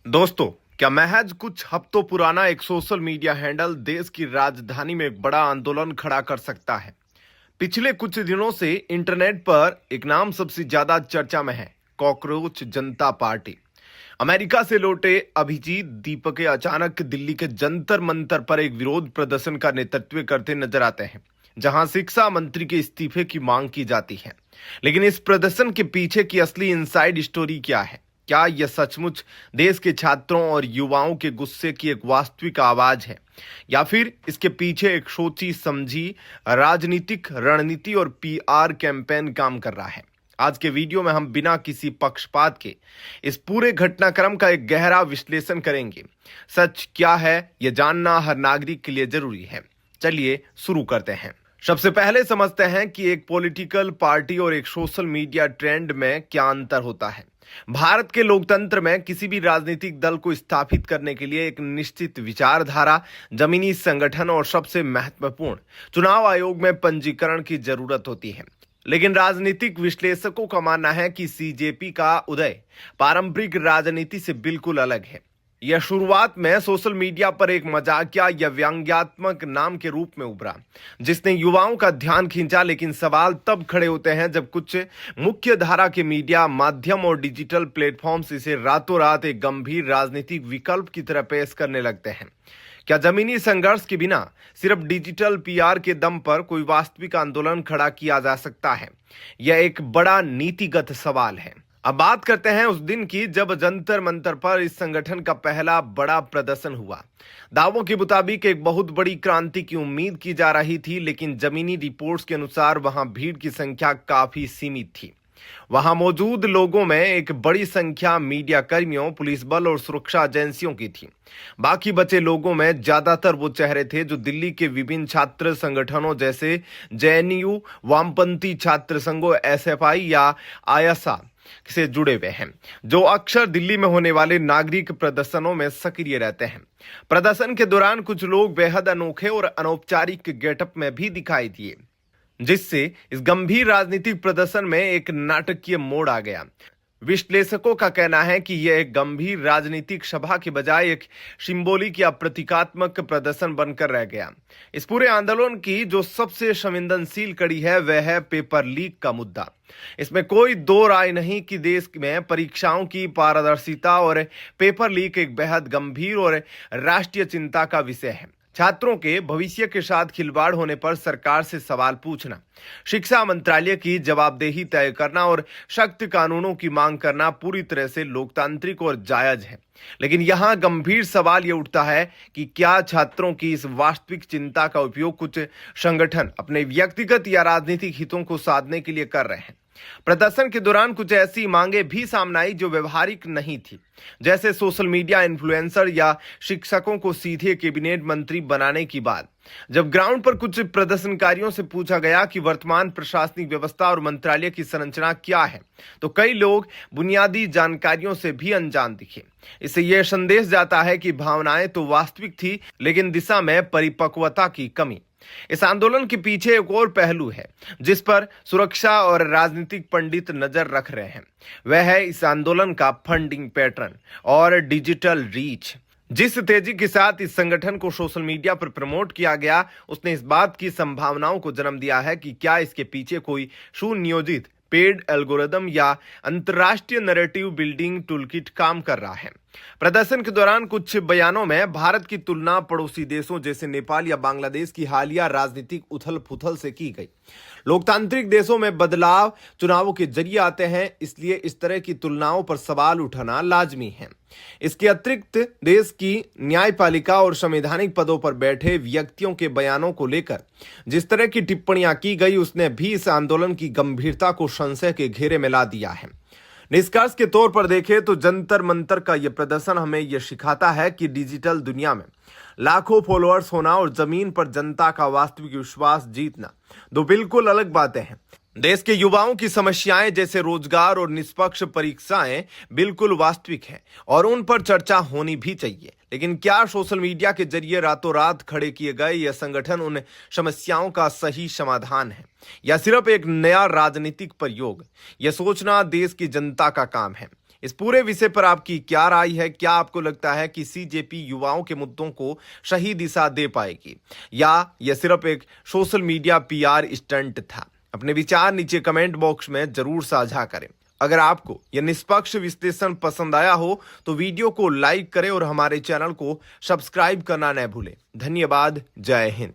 दोस्तों, क्या महज कुछ हफ्तों पुराना एक सोशल मीडिया हैंडल देश की राजधानी में एक बड़ा आंदोलन खड़ा कर सकता है। पिछले कुछ दिनों से इंटरनेट पर एक नाम सबसे ज्यादा चर्चा में है, कॉकरोच जनता पार्टी। अमेरिका से लौटे अभिजीत दीपके अचानक दिल्ली के जंतर मंतर पर एक विरोध प्रदर्शन का नेतृत्व करते नजर आते हैं, जहां शिक्षा मंत्री के इस्तीफे की मांग की जाती है। लेकिन इस प्रदर्शन के पीछे की असली इनसाइड स्टोरी क्या है? क्या यह सचमुच देश के छात्रों और युवाओं के गुस्से की एक वास्तविक आवाज है, या फिर इसके पीछे एक सोची समझी राजनीतिक रणनीति और पीआर कैंपेन काम कर रहा है? आज के वीडियो में हम बिना किसी पक्षपात के इस पूरे घटनाक्रम का एक गहरा विश्लेषण करेंगे। सच क्या है, यह जानना हर नागरिक के लिए जरूरी है। चलिए शुरू करते हैं। सबसे पहले समझते हैं कि एक पॉलिटिकल पार्टी और एक सोशल मीडिया ट्रेंड में क्या अंतर होता है। भारत के लोकतंत्र में किसी भी राजनीतिक दल को स्थापित करने के लिए एक निश्चित विचारधारा, जमीनी संगठन और सबसे महत्वपूर्ण चुनाव आयोग में पंजीकरण की जरूरत होती है। लेकिन राजनीतिक विश्लेषकों का मानना है कि सीजेपी का उदय पारंपरिक राजनीति से बिल्कुल अलग है। यह शुरुआत में सोशल मीडिया पर एक मजाकिया या व्यंग्यात्मक नाम के रूप में उभरा, जिसने युवाओं का ध्यान खींचा। लेकिन सवाल तब खड़े होते हैं जब कुछ मुख्य धारा के मीडिया माध्यम और डिजिटल प्लेटफॉर्म्स इसे रातों रात एक गंभीर राजनीतिक विकल्प की तरह पेश करने लगते हैं। क्या जमीनी संघर्ष के बिना सिर्फ डिजिटल पीआर के दम पर कोई वास्तविक आंदोलन खड़ा किया जा सकता है? यह एक बड़ा नीतिगत सवाल है। अब बात करते हैं उस दिन की जब जंतर मंतर पर इस संगठन का पहला बड़ा प्रदर्शन हुआ। दावों के मुताबिक एक बहुत बड़ी क्रांति की उम्मीद की जा रही थी, लेकिन जमीनी रिपोर्ट्स के अनुसार वहां भीड़ की संख्या काफी सीमित थी। वहां मौजूद लोगों में एक बड़ी संख्या मीडिया कर्मियों, पुलिस बल और सुरक्षा एजेंसियों की थी। बाकी बचे लोगों में ज्यादातर वो चेहरे थे जो दिल्ली के विभिन्न छात्र संगठनों जैसे जेएनयू, वामपंथी छात्र संघों, एसएफआई या आईएसआई से जुड़े हुए हैं, जो अक्सर दिल्ली में होने वाले नागरिक प्रदर्शनों में सक्रिय रहते हैं। प्रदर्शन के दौरान कुछ लोग बेहद अनोखे और अनौपचारिक गेटअप में भी दिखाई दिए, जिससे इस गंभीर राजनीतिक प्रदर्शन में एक नाटकीय मोड़ आ गया। विश्लेषकों का कहना है कि यह एक गंभीर राजनीतिक सभा के बजाय एक सिंबॉलिक या प्रतीकात्मक प्रदर्शन बनकर रह गया। इस पूरे आंदोलन की जो सबसे संवेदनशील कड़ी है वह है पेपर लीक का मुद्दा। इसमें कोई दो राय नहीं कि देश में परीक्षाओं की पारदर्शिता और पेपर लीक एक बेहद गंभीर और राष्ट्रीय चिंता का विषय है। छात्रों के भविष्य के साथ खिलवाड़ होने पर सरकार से सवाल पूछना, शिक्षा मंत्रालय की जवाबदेही तय करना और सख्त कानूनों की मांग करना पूरी तरह से लोकतांत्रिक और जायज है। लेकिन यहां गंभीर सवाल यह उठता है कि क्या छात्रों की इस वास्तविक चिंता का उपयोग कुछ संगठन अपने व्यक्तिगत या राजनीतिक हितों को साधने के लिए कर रहे हैं? प्रदर्शन के दौरान कुछ ऐसी मांगे भी सामने आई जो व्यवहारिक नहीं थी, जैसे सोशल मीडिया इन्फ्लुएंसर या शिक्षकों को सीधे कैबिनेट मंत्री बनाने की बात। जब ग्राउंड पर कुछ प्रदर्शनकारियों से पूछा गया कि वर्तमान प्रशासनिक व्यवस्था और मंत्रालय की संरचना क्या है, तो कई लोग बुनियादी जानकारियों से भी अनजान दिखे। इससे यह संदेश जाता है कि भावनाएं तो वास्तविक थी, लेकिन दिशा में परिपक्वता की कमी। इस आंदोलन के पीछे एक और पहलू है जिस पर सुरक्षा और राजनीतिक पंडित नजर रख रहे हैं। वह है इस आंदोलन का फंडिंग पैटर्न और डिजिटल रीच। जिस तेजी के साथ इस संगठन को सोशल मीडिया पर प्रमोट किया गया, उसने इस बात की संभावनाओं को जन्म दिया है कि क्या इसके पीछे कोई सुनियोजित पेड एल्गोरिदम या अंतर्राष्ट्रीय नैरेटिव बिल्डिंग टूलकिट काम कर रहा है। प्रदर्शन के दौरान कुछ बयानों में भारत की तुलना पड़ोसी देशों जैसे नेपाल या बांग्लादेश की हालिया राजनीतिक उथल पुथल से की गई। लोकतांत्रिक देशों में बदलाव चुनावों के जरिए आते हैं, इसलिए इस तरह की तुलनाओं पर सवाल उठाना लाजमी है। इसके अतिरिक्त देश की न्यायपालिका और संवैधानिक पदों पर बैठे व्यक्तियों के बयानों को लेकर जिस तरह की टिप्पणियां की गई, उसने भी इस आंदोलन की गंभीरता को संशय के घेरे में ला दिया है। निष्कर्ष के तौर पर देखें तो जंतर मंतर का यह प्रदर्शन हमें यह सिखाता है कि डिजिटल दुनिया में लाखों फॉलोअर्स होना और जमीन पर जनता का वास्तविक विश्वास जीतना दो बिल्कुल अलग बातें हैं। देश के युवाओं की समस्याएं जैसे रोजगार और निष्पक्ष परीक्षाएं बिल्कुल वास्तविक हैं और उन पर चर्चा होनी भी चाहिए। लेकिन क्या सोशल मीडिया के जरिए रातों रात खड़े किए गए यह संगठन उन समस्याओं का सही समाधान है या सिर्फ एक नया राजनीतिक प्रयोग? यह सोचना देश की जनता का काम है। इस पूरे विषय पर आपकी क्या राय है? क्या आपको लगता है कि सीजेपी युवाओं के मुद्दों को सही दिशा दे पाएगी या यह सिर्फ एक सोशल मीडिया पीआर स्टंट था? अपने विचार नीचे कमेंट बॉक्स में जरूर साझा करें। अगर आपको यह निष्पक्ष विश्लेषण पसंद आया हो तो वीडियो को लाइक करें और हमारे चैनल को सब्सक्राइब करना न भूलें। धन्यवाद। जय हिंद।